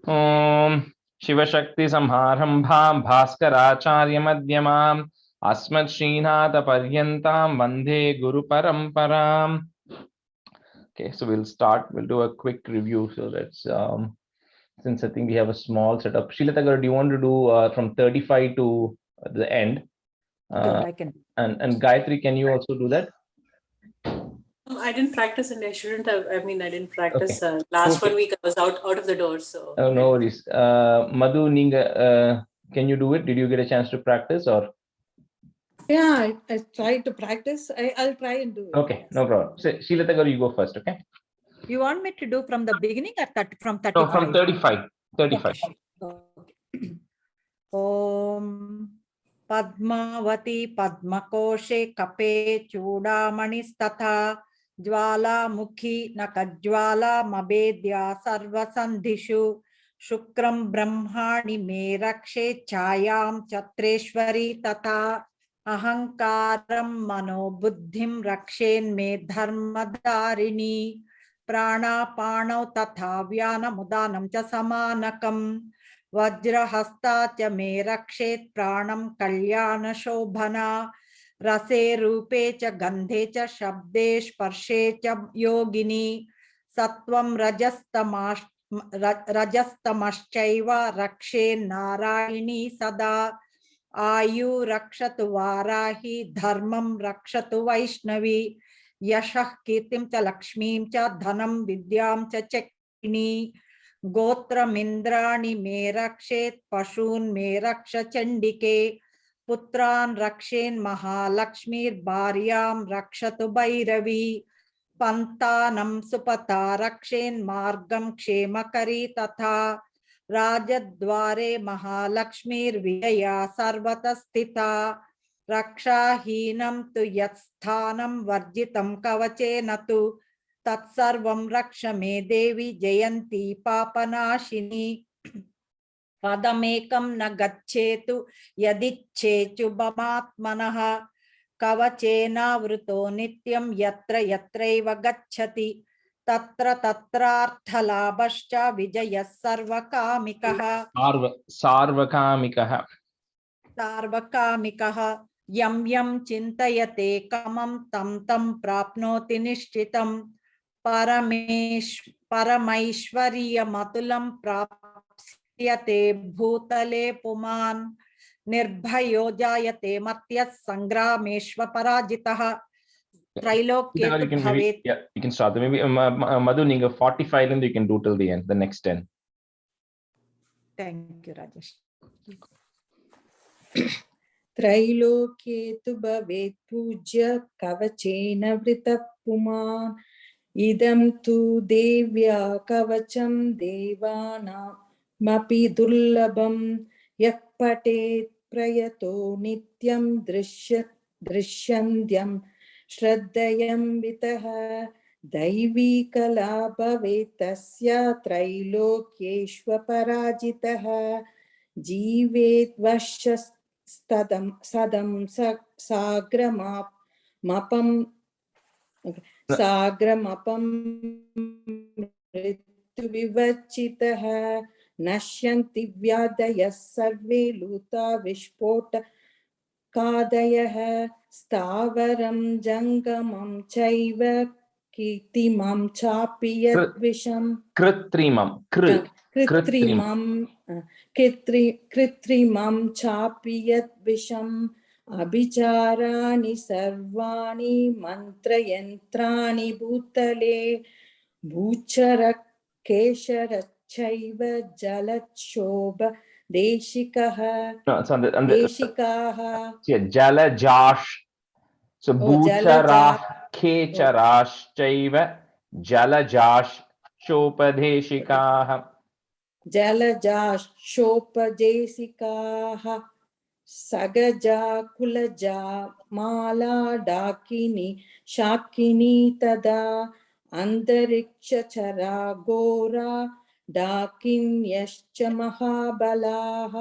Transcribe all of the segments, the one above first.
ओम शिवशक्ति संहारंभां भास्कराचार्य मध्यमाम् अस्मत् श्रीनाथ पर्यन्तां वंदे गुरु परंपराम्. Okay, so we'll start. We'll do a quick review. So that's since I think we have a small setup. Shilatagar, do you want to do from 35 to the end? Sure, I can. And Gayatri, can you also do that? I didn't practice and I shouldn't have. I mean, I didn't practice. Okay. Last 1 week I was out of the door. So. Oh, no worries. Madhu, Ninga, can you do it? Did you get a chance to practice or? Yeah, I tried to practice. I'll try and do it. Okay, no problem. So, Shilatagar, you go first, okay? You want me to do from the beginning or from 35? No, from 35. 35. Okay. Om Padmavati Padmakoshe Kape Chudamanistatha Jwalamukhi Nakajwala Mabedya Sarvasandhishu Shukram Brahmani Me Rakshe Chayam Chatreshwari Tata Ahankaram Mano Buddhim Rakshen Me Dharmadarini Prana Panau Tatha Vyana Mudanam Cha Samanakam Vajrahasta च मे रक्षेत् प्राणं कल्याण शोभना रसे रूपे च गंधे च शब्दे स्पर्शे च योगिनी सत्वं रजस्तमश्चैव रक्षे नारायणी सदा आयु रक्षतु वाराही धर्मं रक्षतु वैष्णवी यशः कीर्तिं च लक्ष्मीं च धनं विद्यां च चक्रिणी गोत्रमिन्द्राणि मे रक्षेत् पशून् मे रक्ष चण्डिके पुत्रान् रक्षेन् महालक्ष्मीर्भार्यां रक्षतु भैरवी पन्तानं सुपथा रक्षेन् मार्गं क्षेमकरी तथा राजद्वारे महालक्ष्मीर्विजया सर्वतः स्थिता रक्षाहीनं तु यत्स्थानं वर्जितं कवचेन तु तत्सर्वं रक्ष मे देवी जयन्ती पापनाशिनी पदमेकं न गच्छेतु यदिच्छेचुबमात्मनः कवचेनावृतो नित्यं यत्र यत्रैव गच्छति तत्र तत्रार्थलाभश्च विजयः सर्वकामिकः सार्वकामिकः यं यं चिन्तयते कमं तं तं प्राप्नोति निश्चितं परमैश्वर्यमतुलं प्राप्स्यते भूतले पुमान् निर्भयो जायते मर्त्यः संग्रामेष्वपराजितः त्रैलोक्ये तु भवेत्. Yeah, you can start. Maybe Madhu, Ninga 45 and you can do till the end, the next 10. Thank you, Rajesh. त्रैलोक्ये तु भवेत् पूज्य कवचेन वृतः पुमान् इदं तु देव्या कवचं देवानामपि दुर्लभं यः पठेत् प्रयतो नित्यं दृश्यन्त्यं श्रद्धयान्वितः दैवी कला भवेत् तस्य त्रैलोक्येष्वपराजितः जीवेत् वशस्तदं सदं साग्रमपं मृत्युविवचितः नश्यन्ति व्याधयः सर्वे लूता विस्फोटकादयः स्थावरं जङ्गमं चैव कीर्तिमं चापि यद्विषं कृत्रिमं चापि यद्विषम् अभिचाराणि सर्वाणि मन्त्रयन्त्राणि भूतले भूचरकेशरश्चैव जलक्षोभ देशिकाः जलजाश. So bhuchara kecharaschaiva jalajash shopadeshikaah. जलजाशोपदेशिकाः सगजा कुलजा माला डाकिनी शाकिनी तदा अंतरिक्षचरा घोरा डाकिन्यश्च महाबलाः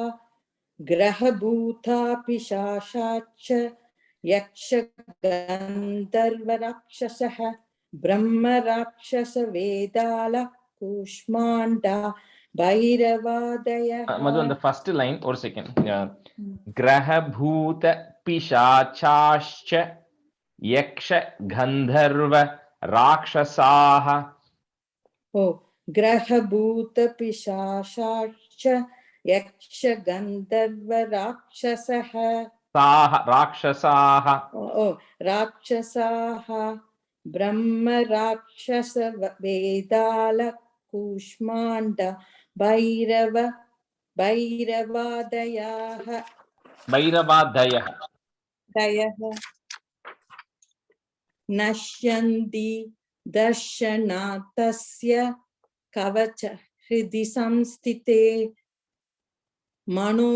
ग्रहभूता पिशाचाश्च यक्षगन्धर्वराक्षसः ब्रह्मराक्षस वेदाल Kushmanda भैरवादयः Madhu, on the first line, or second. Graha bhuta pishachascha yaksha gandharva rakshasaha. Oh, ग्रहभूतपिशाचाश्च यक्षगन्धर्वराक्षसः Saha rakshasaha. Oh, राक्षसाः ब्रह्मराक्षसवेदाल कूष्माण्ड भैरवादयाः Bhairavadayah. दयः नश्यन्ति दर्शनातस्य कवच हृदि संस्थिते मानो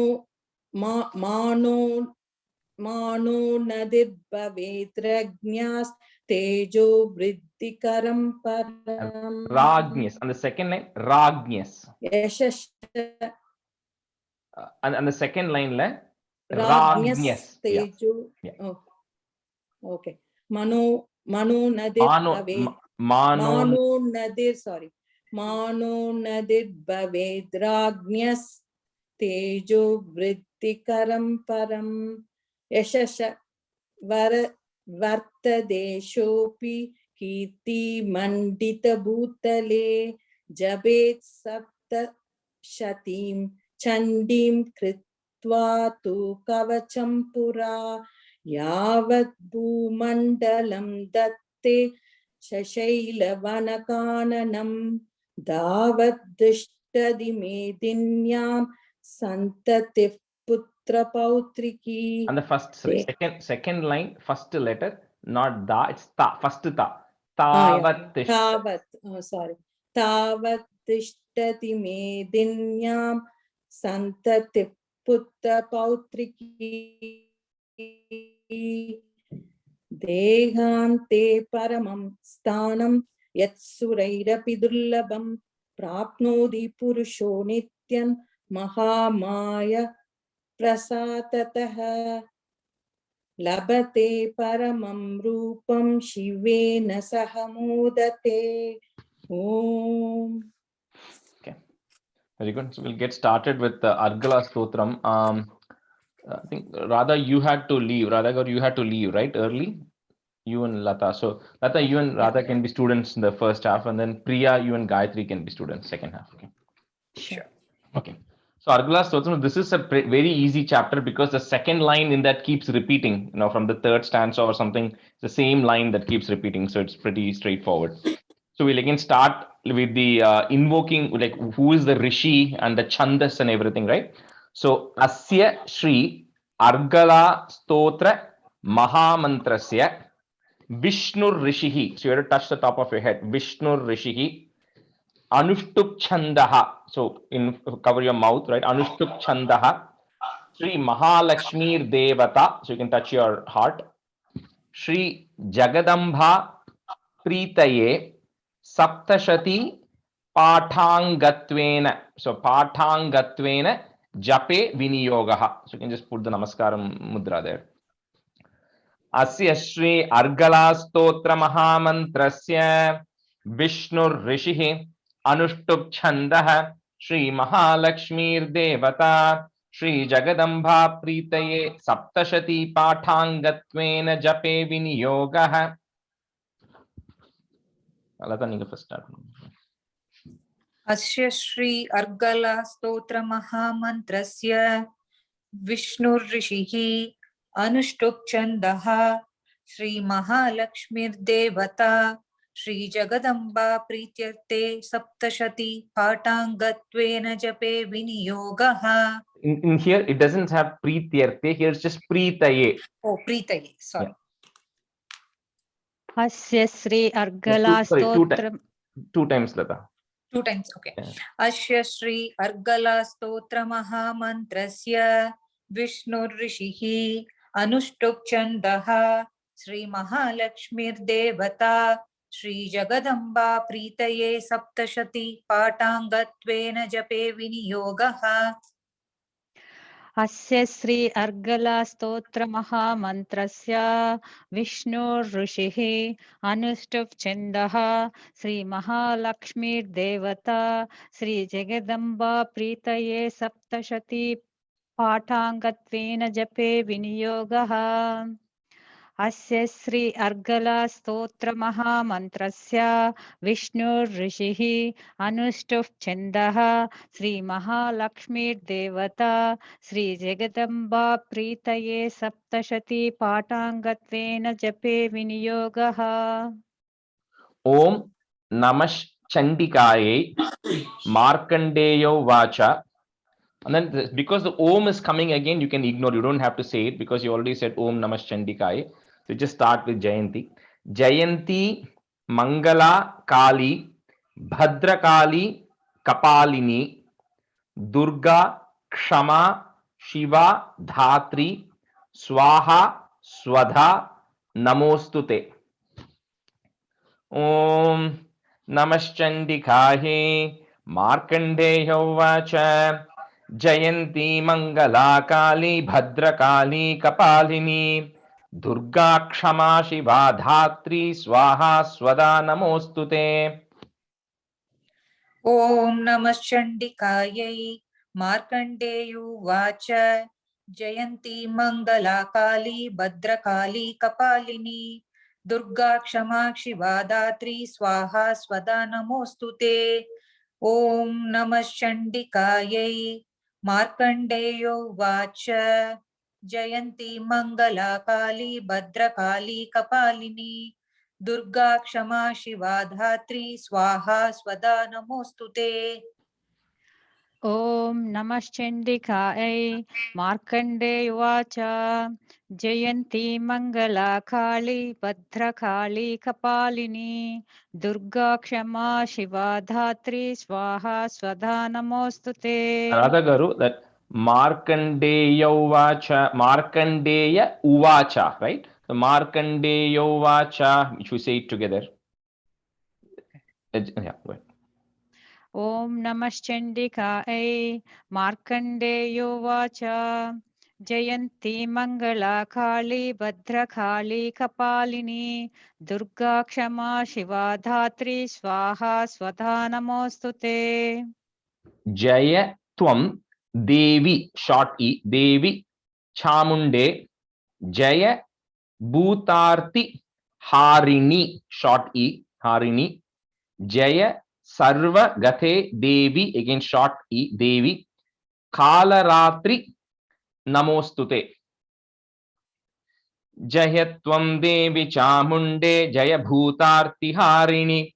नदिर्भवेद्रज्ञास्तेजो वृद्धिकरं परम् Ragnyas. On the second line, Ragnyas. यशश्च And the second line, Ragnyas. राज्ञस्तेजो Yeah. oh, okay mano nadir Mano, bhaved Mano, mano nadir bhaved rajñas tejo vrittikaram param yashasha vartadeshopi kirti mandita bhutale jabet sapta shatim chandim kritva tu kavacham pura यावत् भूमण्डलं दत्ते शशैलवनकाननं दावत् तिष्ठति मेदिन्यां सन्ततिः पुत्रपौत्रिकी. and the first, sorry, second line, first letter, not da, it's ta, first ta. Tavat तावत् sorry तावत् तिष्ठति मेदिन्यां सन्ततिः पुत्रपौत्रिकी देहान्ते परमं स्थानं यत्सुरैरपि दुर्लभं प्राप्नोति पुरुषो नित्यं महामाय प्रसादतः लभते परमं रूपं शिवेन सह मोदते. ओम. Okay, very good. So we'll get started with the Argala Stotram. I think Radha, you had to leave. Radha, you had to leave, right? Early? You and Lata. So Lata, you and Radha can be students in the first half, and then Priya, you and Gayatri can be students second half. Okay. Sure. Okay. So Argala Stotram, this is a very easy chapter because the second line in that keeps repeating, you know, from the third stanza or something, the same line that keeps repeating. So it's pretty straightforward. So we'll again start with the invoking, like who is the Rishi and the Chandas and everything, right? So Asya Shri Argala Stotra Mahamantrasya Vishnur Rishihi. So you have to touch the top of your head. Vishnur Rishihi Anushtuk Chandaha. So cover your mouth, right? Anushtuk Chandaha. Shri Mahalakshmir Devata. So you can touch your heart. Shri Jagadambha Pritaye Saptashati Pathangatvena. So Pathangatvena Jape Viniyogaha. So you can just put the Namaskaram mudra there. Asya Shri Argala Stotra Mahamantrasya Vishnur Rishihi Anushtuk Chandaha Shri Mahalakshmir Devata Shri Jagadambha Pritaye Saptashati Pathangatvena Jape Viniyogaha. Lata, you first start. Asya Shri Argala Stotra Mahamantrasya Vishnur Rishihi Anushtuk Chandaha Shri Mahalakshmir Devata Shri Jagadamba Prityarte Saptashati Patangatvena Jape Viniyogaha. In here, it doesn't have Prityarte, here it's just Pritaye. Oh, Pritaye, sorry. Yeah. Asya Shri Argala Stotram. Two times, Lata. Two times, okay. Yeah. Asya Shri Argala Stotra Mahamantrasya Vishnur Rishihi Anushtuk Chandaha Shri Mahalakshmir Devata Shri Jagadamba Pritaye Saptashati Patangatvena Jape Viniyogaha. अस्य श्री अर्गला स्तोत्र महामन्त्रस्य विष्णुर्ऋषिः अनुष्टुप् छन्दः श्री महालक्ष्मीर्देवता श्री जगदम्बा प्रीतये सप्तशती पाठाङ्गत्वेन जपे विनियोगः। अस्य श्री अर्गला स्तोत्र महामन्त्रस्य विष्णुर्ऋषिः अनुष्टुप् छन्दः श्री महालक्ष्मीर्देवता श्री जगदम्बा प्रीतये सप्तशती पाठाङ्गत्वेन जपे विनियोगः। ओम नमः चंडिकायै मार्कंडेयो वाचा. And then because the Om is coming again, you can ignore, you don't have to say it because you already said Om Namah Chandikaya. So just start with Jayanti. Jayanti Mangala Kali Bhadra Kali Kapalini Durga Kshama Shiva Dhatri Swaha Swadha Namostute. Om Namah Chandikaya Markandeya Vacha. जयंती मंगला काली भद्रकाली कपालिनी दुर्गा क्षमा शिवा धात्री स्वाहा स्वदा नमोस्तुते. ॐ नमः चण्डिकायै मार्कण्डेयोवाच जयन्ती मङ्गला काली भद्रकाली कपालिनी दुर्गा क्षमा शिवा धात्री स्वाहा स्वदा नमोस्तुते. ॐ नमः चण्डिकायै मार्कण्डेयोवाच जयन्ती मङ्गला काली भद्रकाली कपालिनी दुर्गा क्षमा शिवा धात्री स्वाहा स्वदा नमोस्तुते. ॐ नमश्चण्डिकायै मार्कण्डेयोवाच जयन्ती मङ्गला काली भद्रकाली कपालिनी दुर्गा क्षमा शिवा धात्री स्वाहा स्वधा नमोस्तुते. Radha Garu, that Markandeya Uvacha, right? So Markandeya Uvacha, which we say it together. Yeah, go ahead. ॐ नमश्चण्डिकायै मार्कण्डेयोवाच जयन्ती मङ्गला काली भद्रकाली कपालिनी दुर्गा क्षमा शिवा धात्री स्वाहा स्वधा नमोस्तुते. Jaya Tvam Devi, short E, Devi Chamunde, Jaya Bhutarti Harini, short E, Harini, Jaya Sarva Gate Devi, again short E, Devi, Kalaratri Namostute. Jaya Tvam Devi Chamunde, Jaya Bhutarti Harini,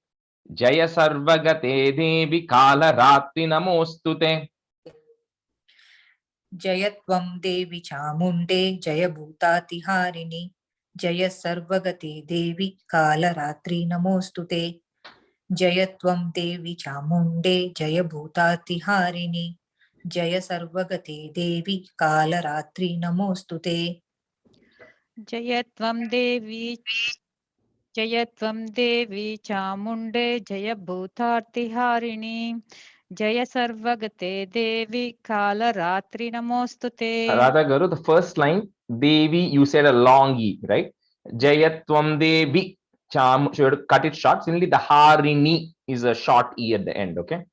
Jaya Sarvagate Devi Kalaratri Namostute. जय त्वं देवी चामुण्डे जय भूतातिहारिणि जय सर्वगते देवी कालरात्रि नमोस्तुते. जय त्वं देवी चामुण्डे जय भूतातिहारिणि जय सर्वगते देवी कालरात्रि नमोस्तुते. जय त्वं देवी चामुण्डे जय भूतार्तिहारिणी जय सर्वगते देवी कालरात्रि नमोस्तुते. Radha Garu, the first line, Devi, you said a long E, right? Jayatvam Devi Cham, so you have to cut it short. Similarly, the Harini is a short E at the end, okay?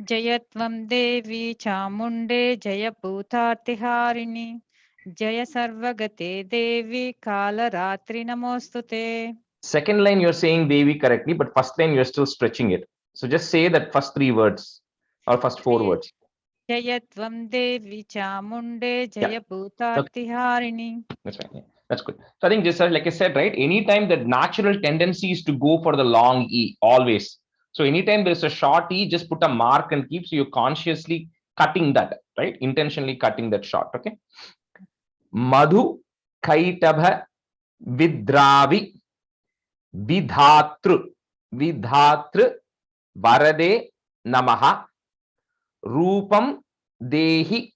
जय त्वं देवी चामुण्डे जय भूतार्तिहारिणी जय सर्वगते देवी कालरात्रि नमोस्तुते. Second line, you're saying Devi correctly, but first line, you're still stretching it. So just say that first three words or first four words. जय त्वं देवी चामुण्डे जय भूतार्तिहारिणी. That's right. Yeah. That's good. So I think just like I said, right? Anytime the natural tendency is to go for the long E, always. So anytime there's a short E, just put a mark and keep. So you're consciously cutting that, right? Intentionally cutting that short. Okay. Madhu Kaitabha Vidravi Vidhatru Varade Namaha Rupam Dehi.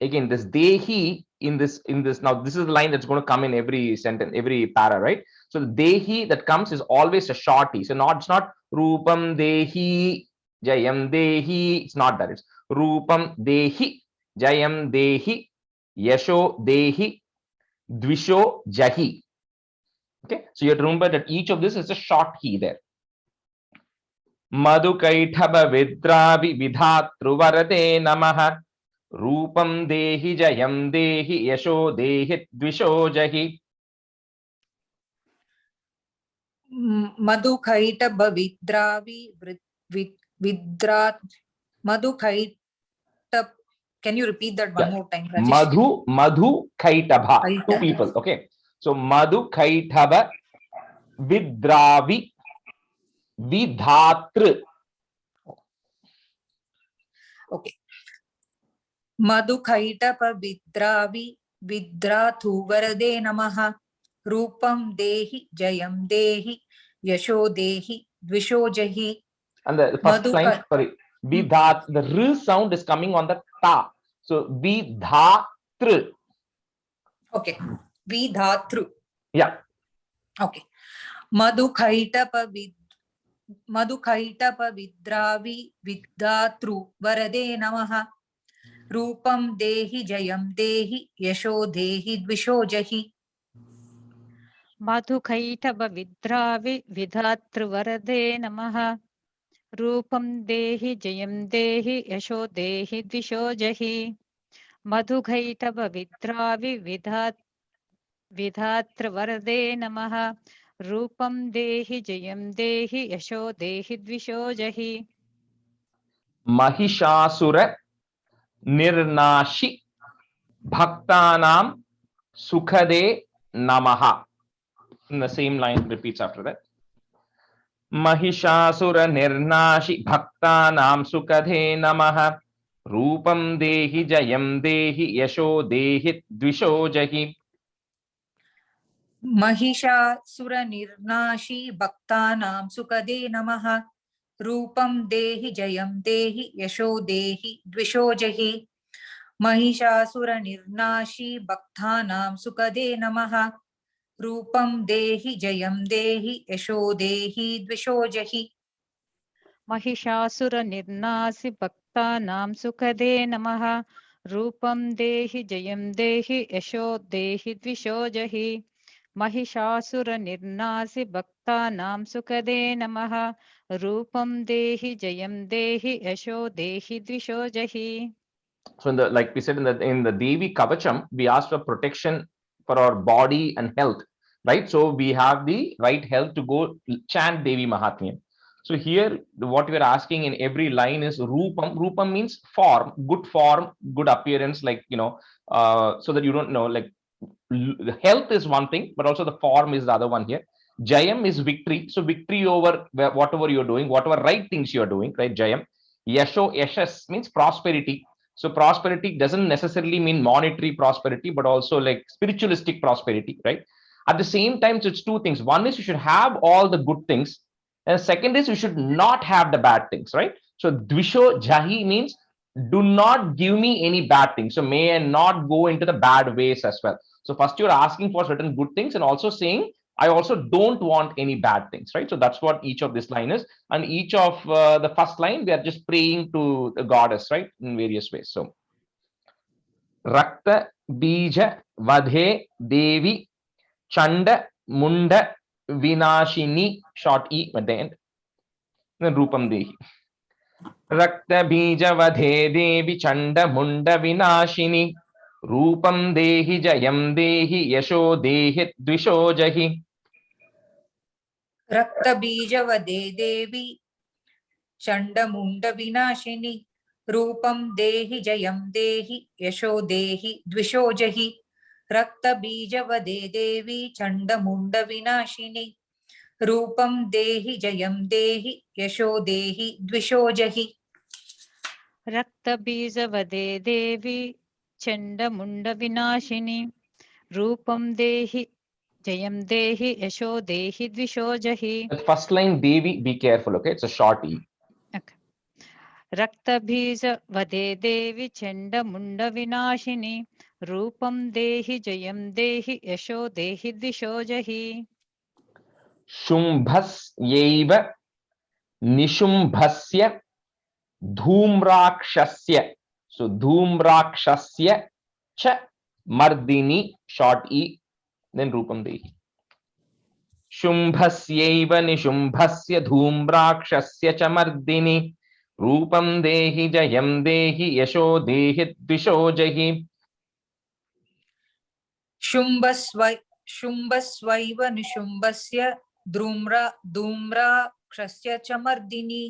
Again, this Dehi in this now, this is the line that's going to come in every sentence, every para, right? So the Dehi that comes is always a short E. So it's not Rupam Dehi Jayam Dehi. It's not that. It's Rupam Dehi. Jayam Dehi, Yasho Dehi, Dvisho Jahi. Okay, so you have to remember that each of this is a short key there. Madhukaithaba Vidravi Vidhatruvarate Namaha. Rupam Dehi Jayam Dehi Yasho Dehi Dvisho Jahi. Madhukaitaba Vidravi Vidrat Madhukaitab. Can you repeat that one more time, Rajesh? Madhu Kaitaba. Two Kaita. people. Okay. So Madhu Kaitaba Vidravi Vidhatru. Okay. Madhukaitapa Vidravi Vidrathu Varade Namaha. Rupam Dehi Jayam Dehi Yasho Dehi Dvisho Jahi. And the first line, sorry, Vidhat, the R sound is coming on the ta. So Vidhatru. Okay. Vidhatru. Yeah. Okay. Madhukaitapa Vidravi Vidhatru Varade Namaha. Rupam Dehi Jayam Dehi Yasho Dehi Dvisho Jahi. Madhukaitaba Vidravi Vidhatru Varade Namaha. Rupam Dehi Jayam Dehi Yasho Dehi Dvisho Jahi. Madhukaitaba Vidravi Vidhatru Varade Namaha. Rupam Dehi Jayam Dehi Yasho Dehi Dvisho Jahi. Mahishasura Nirnashi Bhaktanam Sukhade Namaha. In the same line repeats after that. Mahishasura Nirnashi Bhaktanam Sukhade Namaha. Rupam Dehi Jayam Dehi Yasho Dehi Dvisho Jahi. Mahishasura Nirnashi Bhaktanam Sukade Namaha. Rupam Dehi Jayam Dehi Yasho Dehi Dvisho Jahi. Mahishasura Nirnashi Bhaktanam Sukade Namaha. Rupam Dehi Jayam Dehi Yasho Dehi Dvisho Jahi. Mahishasura Nirnasi Bhaktanam Sukhade Namaha. Rupam Dehi Jayam Dehi Yasho Dehi Dvisho Jahi. Mahishasura Nirnasi Bhaktanam Sukhade Namaha. Rupam Dehi Jayam Dehi Yasho Dehi Dvisho Jahi. So in the, like we said in the Devi Kavacham, we asked for protection for our body and health, right? So we have the right health to go chant Devi Mahatmya. So here what we are asking in every line is Rupam. Rupam means form, good appearance, like, you know, so that you don't know, like health is one thing, but also the form is the other one here. Jayam is victory. So victory over whatever you're doing, whatever right things you're doing, right? Jayam. Yashas means prosperity. So prosperity doesn't necessarily mean monetary prosperity, but also like spiritualistic prosperity, right? At the same time, so it's two things. One is you should have all the good things. And second is you should not have the bad things, right? So Dvisho Jahi means do not give me any bad things. So may I not go into the bad ways as well. So first you're asking for certain good things and also saying, I also don't want any bad things, right? So that's what each of this line is. And each of the first line, we are just praying to the goddess, right? In various ways. So Rakta Bija Vadhe Devi Chanda Munda Vinashini, short E at the end. Then Rupam Dehi. Rakta Bija Vadhe Devi Chanda Munda Vinashini. Rupam Dehi Jayam Dehi Yasho Dehi Dvisho Jahi. Rakta Bija Vade Devi Chanda Munda Vinashini. Rupam Dehi Jayam Dehi Yasho Dehi Dvisho Jahi. Rakta Bija Vade Devi Chanda Munda Vinashini. Rupam Dehi Jayam Dehi Yasho Dehi Dvisho Jahi. Rakta Bija Vade Devi Chanda Munda Vinashini. Rupam Dehi Jayam Dehi Yasho Dehi Dvisho Jahi. The first line Devi, be careful, okay? It's a short E. Okay. Rakta Bija Vade Devi Chanda Munda Vinashini. Rupam Dehi Jayam Dehi Yasho Dehi Dvisho Jahi. Shumbhas Yeva Nishumbhasya Dhumrakshasya. So dhumrakshasya cha mardini, short e, then rupam dehi. शुंभस्यैव निशुंभस्य धूम्राक्षस्य च मर्दिनि रूपं देहि जयं देहि यशो देहि द्विषो जहि. शुम्भस्वैव निशुम्भस्य धूम्राक्षस्य च मर्दिनि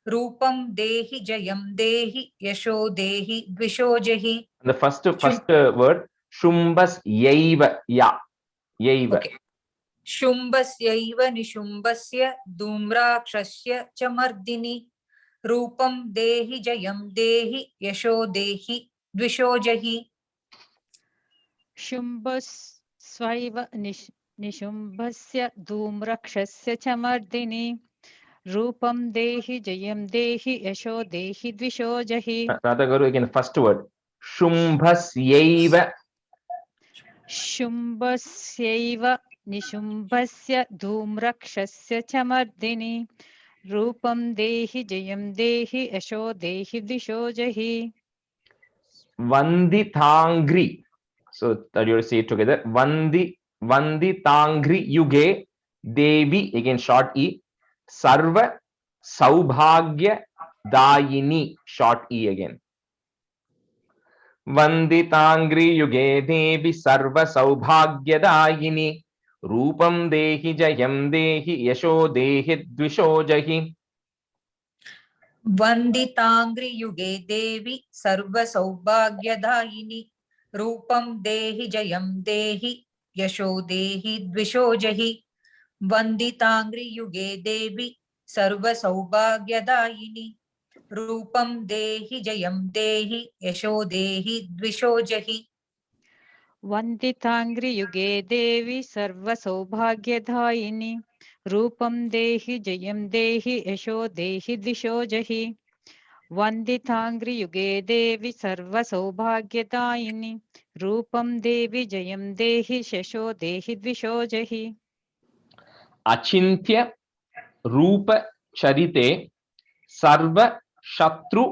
रूपं देहि जयं देहि यशो देहि द्विषो जहि. The first word शुंभस्यैव, ya, yaiva. Okay. शुम्भस्यैव निशुम्भस्य धूम्राक्षस्य च मर्दिनि रूपं देहि जयं देहि यशो देहि द्विषो जहि. शुम्भस्वैव निशुम्भस्य धूम्राक्षस्य च मर्दिनि रूपं देहि जयं देहि यशो देहि द्विषो जहि. Radha Garu, again first word शुंभस्यैव. शुम्भस्यैव निशुम्भस्य धूम्राक्षस्य च मर्दिनि रूपं देहि जयं देहि यशो देहि द्विषो जहि. Vanditangri. So that you say it together. Vanditangri yuge devi, again short e, sarva saubhagya dayini, short e again. Vanditangri yuge devi sarva saubhagya dayini रूपम देहि जयं देहि यशो देहि द्विषो जहि. वन्दितांग्रि युगे देवी सर्व सौभाग्यदायिनी रूपं देहि जयं देहि यशो देहि द्विषो जहि. वन्दितांग्रि युगे देवी सर्व सौभाग्यदायिनी रूपं देहि जयं देहि यशो देहि द्विषो जहि. वन्दितांग्रि युगे देवी सर्व सौभाग्यदायिनी रूपं देहि जयं देहि यशो देहि द्विषो जहि. वन्दितांग्रि युगे देवी सर्व सौभाग्यदायिनी रूपं देवी जयं देहि यशो देहि द्विषो जहि. अचिन्त्य रूप चरिते सर्व शत्रु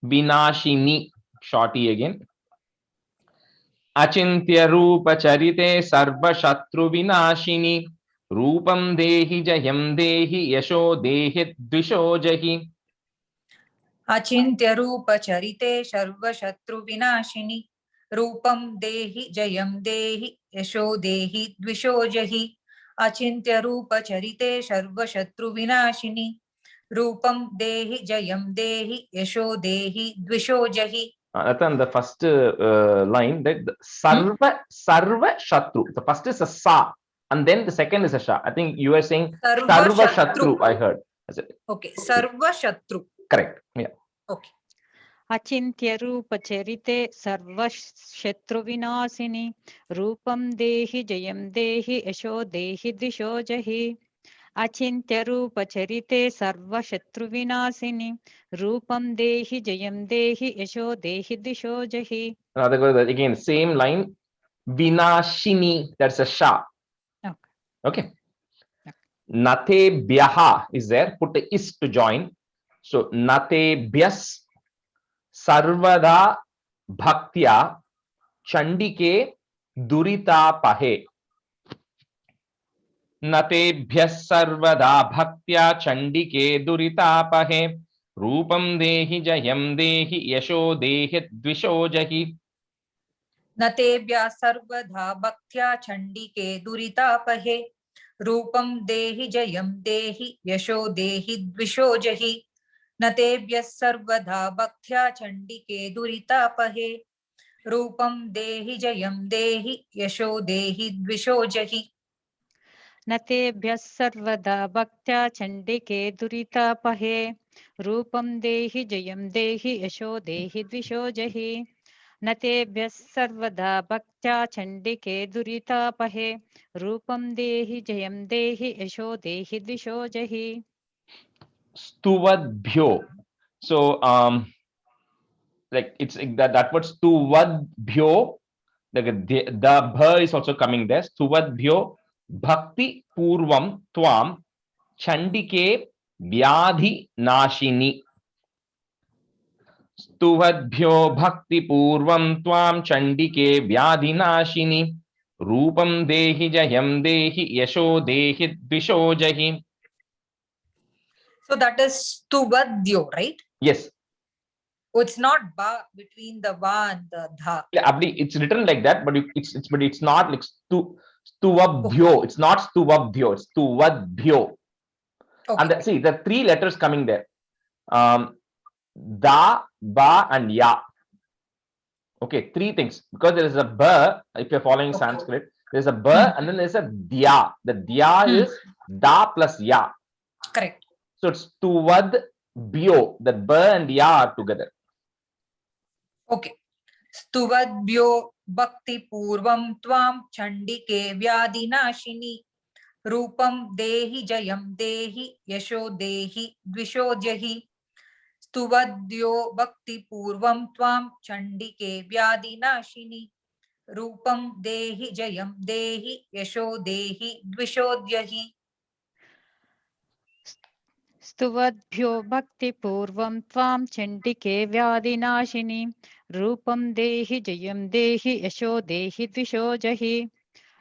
विनाशिनी, short e again. अचिन्त्य रूप चरिते सर्व शत्रु विनाशिनी रूपं देहि जयं देहि यशो देहि द्विषो जहि. अचिन्त्य रूप चरिते सर्व शत्रु विनाशिनी रूपं देहि जयं देहि यशो देहि द्विषो जहि. अचिन्त्य रूप चरिते सर्व शत्रु विनाशिनी रूपं देहि जयं देहि यशो देहि द्विषो जहि. That's the first line, that sarva shatru. The first is a sa and then the second is a sha. I think you are saying sarva shatru. I heard. Okay, sarva shatru. Correct. Yeah. Okay. अचिन्त्य रूप चरिते सर्व शत्रु विनाशिनी रूपं देहि जयं देहि यशो देहि द्विषो जहि. अचिन्त्य रूप चरिते सर्व शत्रु विनाशिनी रूपं देहि जयं देहि यशो देहि द्विषो जहि. Again, same line. Vinashini. That's a sha. Okay. Nate byaha is there. Put the is to join. So nate byas sarvada bhaktya chandike durita pahe. नतेभ्यः सर्वदा भक्त्या चंडिके दुरितापहे रूपं देहि जयं देहि यशो देहि द्विषो जहि. नतेभ्यः सर्वदा भक्त्या चंडिके दुरितापहे रूपं देहि जयं देहि यशो देहि द्विषो जहि. नतेभ्यः सर्वदा भक्त्या चंडिके दुरितापहे रूपं देहि जयं देहि यशो देहि द्विषो जहि. नतेभ्यः सर्वदा भक्त्या चण्डिके दुरितापहे रूपं देहि जयं देहि यशो देहि द्विषो जहि. नतेभ्यः सर्वदा भक्त्या चण्डिके दुरितापहे रूपं देहि जयं देहि यशो देहि द्विषो जहि. Stuvadbhyo. So like it's that word stuvadbhyo, the bha is also coming there. Stuvadbhyo bhakti purvam tvam chandike vyadhi nashini. स्तुवद्भ्यो भक्तिपूर्वं त्वां चण्डिके व्याधिनाशिनि रूपं देहि जयं देहि यशो देहि द्विषो जहि. So that is stuvadyo, right? Yes. Oh, it's not ba between the va and the dha. It's written like that, but it's not like stuvabhyo. It's not stuvabhyo. It's stuvadbhyo. Okay. And see the three letters coming there. Da, ba, and ya. Okay, three things, because there is a ba. If you're following Okay. Sanskrit, there's a ba and then there's a dya. The dya is da plus ya. Correct. So it's tuvad bhyo. The ba and ya are together. Okay. Stuvadbhyo bhakti purvam tvam chandike vyadinashini रूपम देहि जयम देहि यशो देहि द्विषो जहि. स्तुवद्यो भक्ति पूर्वं त्वां चण्डिके व्याधिनाशिनि रूपं देहि जयम देहि यशो देहि द्विषो जहि. स्तुवद्भ्यो भक्तिपूर्वं त्वां चण्डिके व्याधिनाशिनि रूपं देहि जयं देहि यशो देहि द्विषो जहि.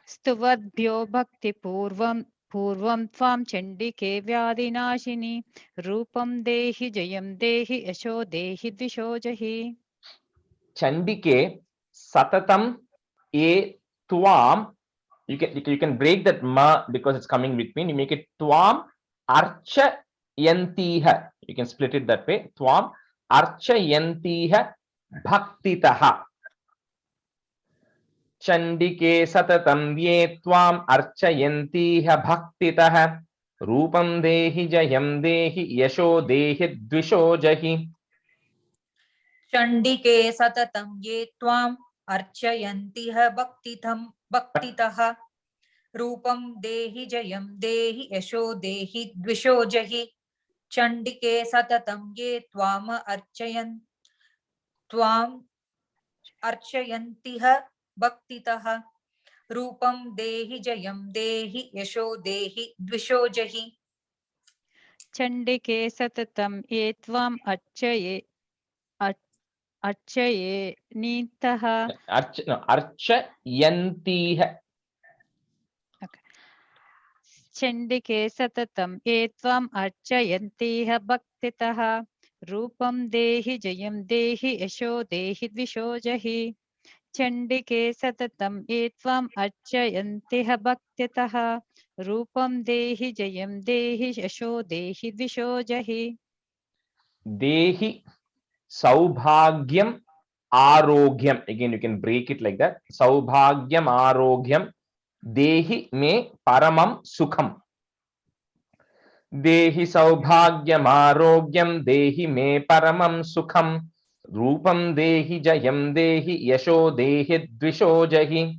स्तुवद्भ्यो भक्तिपूर्वं त्वां चण्डिके व्याधिनाशिनि रूपं देहि जयं देहि यशो देहि द्विषो जहि. Chandike satatam e tvam. You can break that ma because it's coming between. You make it tvam archayantiha. You can split it that way. Tvam archayantiha bhaktitaha. Chandike satatam ye tvam archayantiha bhaktitaha रूपं देहि जयं देहि यशो देहि द्विषो जहि. चण्डिके सततं ये त्वाम् अर्चयन्तिह भक्तितः रूपं देहि जयं देहि यशो देहि द्विषो जहि. चण्डिके सततं ये त्वाम् अर्चयन्तिह भक्तितः रूपं देहि जयं देहि यशो देहि द्विषो जहि. चण्डिके सततं ये त्वाम् अर्चये नीतः अर्चयन्तिह. चण्डिके सततं ये त्वाम् अर्चयन्तिह भक्तितः रूपं देहि जयं देहि यशो देहि द्विषो जहि. चण्डिके सततं ये त्वाम् अर्चयन्तिह भक्तितः रूपं देहि जयं देहि यशो देहि द्विषो जहि. Dehi saubhagyam arogyam. Again, you can break it like that. Saubhagyam arogyam dehi me paramam sukham. Dehi saubhagyam arogyam dehi me paramam sukham. Rupam dehi jayam dehi yasho dehi dvisho jahi.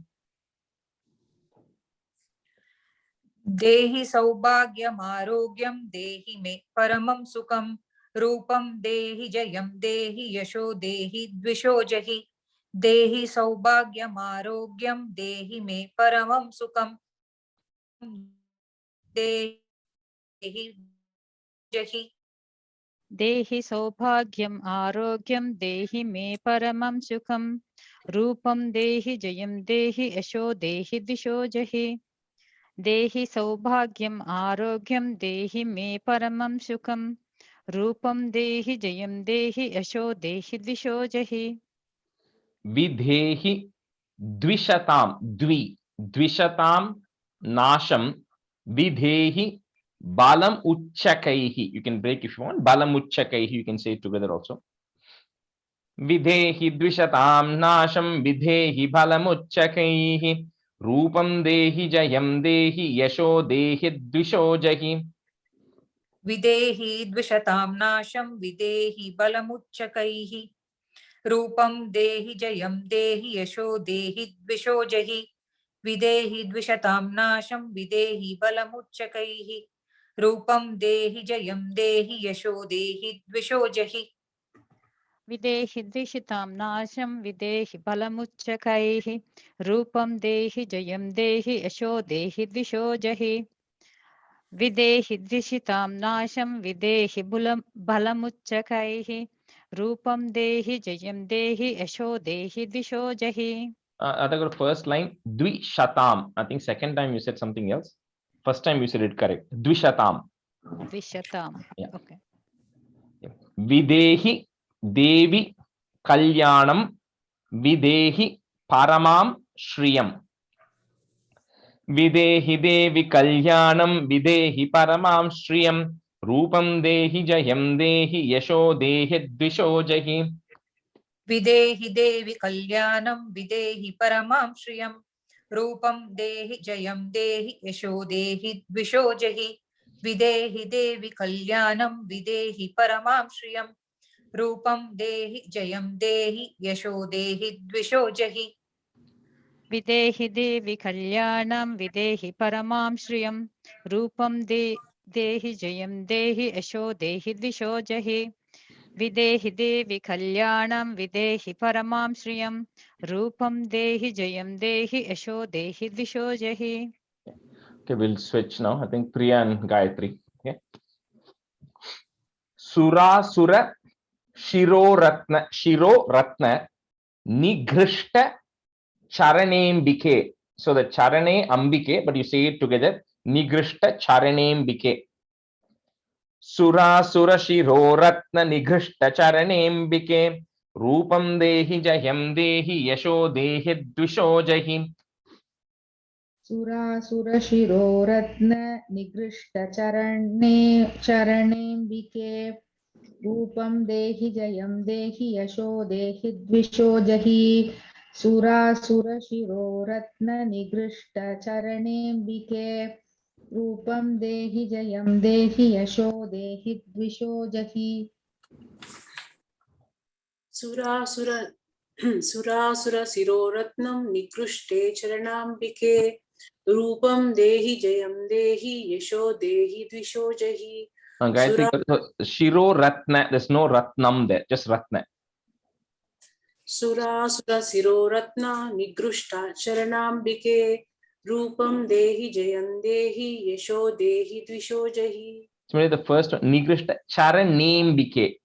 देहि सौभाग्यम आरोग्यम देहि मे परमं सुखम रूपम देहि जयम देहि यशो देहि द्विषो जहि. देहि सौभाग्यम आरोग्यम देहि मे परमं सुखम देहि जहि. देहि सौभाग्यम आरोग्यम देहि मे परमं सुखम रूपम देहि जयं देहि यशो देहि द्विषो जहि. देहि सौभाग्यम आरोग्यम देहि मे परमं सुखम रूपम देहि जयं देहि यशो देहि द्विषो जहि. Videhi dvishatam dvishatam nasham videhi balam uchchakaihi. You can break if you want. Balam uchchakaihi. You can say it together also. Videhi dvishatam nasham videhi balam uchchakaihi रूपम देहि जयम देहि यशो देहि द्विषो जहि. विदेहि द्विषतां नाशं विदेहि बलमुच्चकैः रूपं देहि जयं देहि यशो देहि द्विषो जहि. विदेहि द्विषतां नाशं विदेहि बलमुच्चकैः रूपं देहि जयं देहि यशो देहि द्विषो जहि. विदेहि द्विषतां नाशं विदेहि बलमुच्चकैः रूपं देहि जयं देहि यशो देहि द्विषो जहि. विदेहि द्विषतां नाशं विदेहि बलमुच्चकैः रूपं देहि जयं देहि यशो देहि द्विषो जहि. I think the first line, Dvishatam. I think second time you said something else. First time you said it correct. Dvishatam. Dvishatam. Yeah. Okay. Videhi Devi Kalyanam Videhi Paramam Shriyam. Videhi Devi Kalyanam Videhi Paramam Shriyam. Rupam Dehi Jayam Dehi Yasho Dehi Dvisho Jahi. विदेहि देवि कल्याणं विदेहि परमां श्रियं रूपं देहि जयं देहि यशो देहि द्विषो जहि विदेहि देवि कल्याणं विदेहि परमां श्रियं रूपं देहि जयं देहि यशो देहि द्विषो जहि विदेहि देवि कल्याणं विदेहि परमां श्रियं रूपं देहि जयं देहि यशो देहि द्विषो जहि विदेहि देवि कल्याणं विदेहि परमां श्रियं रूपं देहि जयं देहि यशो देहि द्विषो जहि. Okay, we'll switch now. I think Priya and Gayatri. Okay. Sura Shiro Ratna Nigrishta Charanembike. So the Charane Ambike, but you say it together. Nigrishta Charanembike. Sura Shiro Ratna Nigrishta Charanembike. Rupam Dehi Jayam Dehi Yasho Dehi Dvisho Jahi. सुरासुरशिरो रत्न निगृष्ट चरणेऽम्बिके रूपं देहि जयं देहि यशो देहि द्विषो जहि सुरासुरशिरो रत्न निगृष्ट चरणेऽम्बिके रूपं देहि जयं देहि यशो देहि द्विषो जहि सुरासुर शिरोरत्नं निकृष्टे चरणाम्बिके रूपं देहि जयं देहि यशो देहि द्विषो जहि. Gayatri, Shiro Ratna, there's no Ratnam there, just Ratna. सुरासुर शिरोरत्न निकृष्टा चरणाम्बिके रूपं देहि जयं देहि यशो देहि द्विषो जहि. So the first one, Nigrishta Charanembike.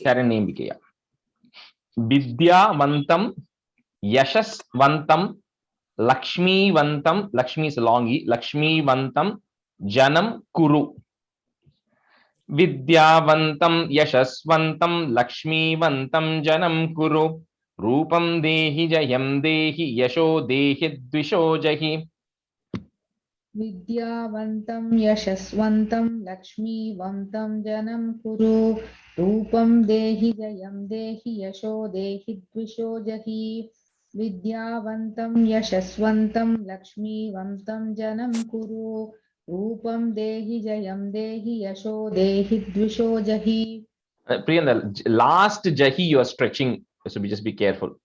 Charanembike, yeah. Vidyavantam, Yashasvantam, Lakshmivantam, Lakshmi is long E, Lakshmivantam, Janam Kuru. Vidyavantam, Yashasvantam, Lakshmivantam, Janam Kuru. Rupam Dehi Jayam Dehi Yasho Dehi Dvisho Jahi. विद्यावन्तं यशस्वन्तं लक्ष्मीवन्तं जनं कुरु रूपं देहि जयं देहि यशो देहि द्विषो जहि विद्यावन्तं यशस्वन्तं लक्ष्मीवन्तं जनं कुरु रूपं देहि जयं देहि यशो देहि द्विषो जहि. Priya, the last Jahi you are stretching, so just be careful.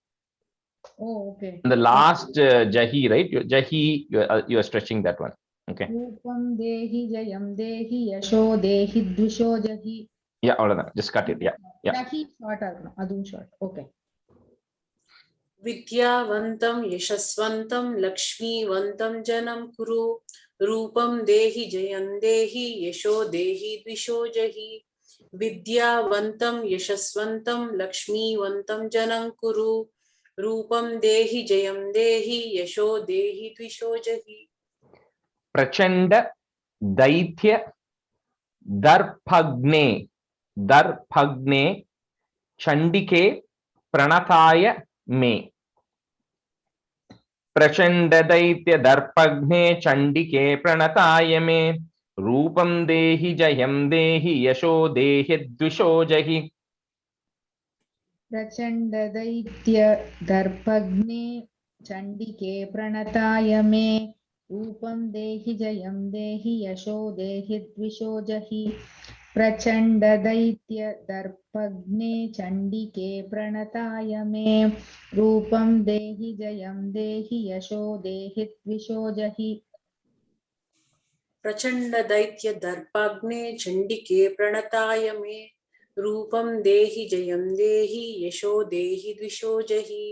Oh, okay. The last Jahi, right? Jahi, you are stretching that one. Okay. Rupam dehi jayam dehi yasho dehi dvisho jahi. Yeah, all of that. Just cut it. Yeah. Yeah. Jahi short adun short. Okay. विद्यावन्तं यशस्वन्तं लक्ष्मीवन्तं जनं कुरु रूपं देहि जयं देहि यशो देहि द्विषो जहि विद्यावन्तं यशस्वन्तं लक्ष्मीवन्तं जनं कुरु रूपं देहि जयं देहि यशो देहि द्विषो जहि. Prachanda Daitya Darpagne Chandike Pranataya Me. Prachanda Daitya Darpagne Chandike Pranataya Me. Rupam Dehi Jayam Dehi Yasho Dehi Dvisho Jahi. Prachanda daitya darpagne chandike pranataya me. Rupam dehi jayam dehi yasho dehi dvisho jahi. Prachanda daitya darpagne chandike pranataya me. Rupam dehi jayam dehi yasho dehi dvisho jahi. प्रचंड दैत्य दर्पाग्ने चंडिके प्रणताय मे रूपं देहि जयं देहि यशो देहि द्विषो जहि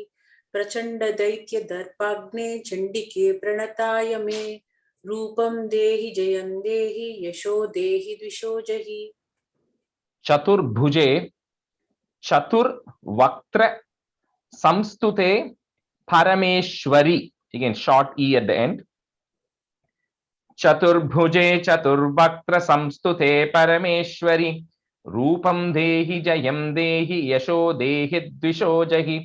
प्रचंड दैत्य दर्पाग्ने चंडिके प्रणताय मे रूपं देहि जयं देहि यशो देहि द्विषो जहि. चतुर्भुजे चतुर्वक्त्र संस्तुते परमेश्वरी. Again, short e at the end. चतुर्भुजे चतुर्वक्त्र संस्तुते परमेश्वरी रूपं देहि जयं देहि यशो देहि द्विषो जहि.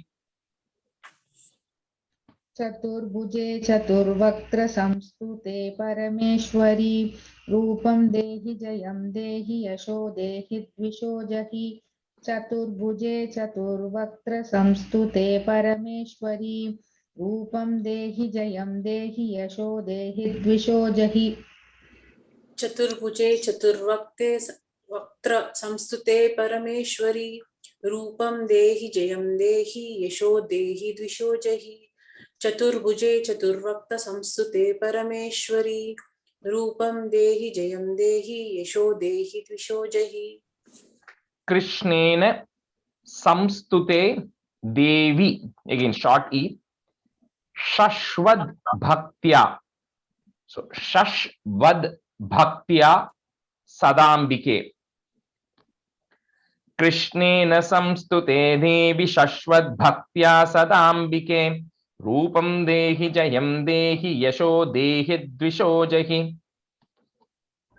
चतुर्भुजे चतुर्वक्त्र संस्तुते परमेश्वरी रूपं देहि जयं देहि यशो देहि द्विषो जहि. चतुर्भुजे चतुर्वक्त्र संस्तुते परमेश्वरी रूपं देहि जयं देहि यशो देहि द्विषो जहि. चतुर्भुजे चतुर्वक्ते वक्त्र संस्तुते परमेश्वरी रूपं देहि जयं देहि यशो देहि द्विषो जहि. चतुर्भुजे चतुर्वक्त्र संस्तुते परमेश्वरी रूपं देहि जयं देहि यशो देहि द्विषो जहि. कृष्णेन संस्तुते देवी. Again, short e. शश्वद भक्त्या. So शश्वद भक्त्या सदांबिके. कृष्णेन संस्तुते देवी शश्वद भक्त्या सदांबिके रूपं देहि जयं देहि यशो देहि द्विषो जहि.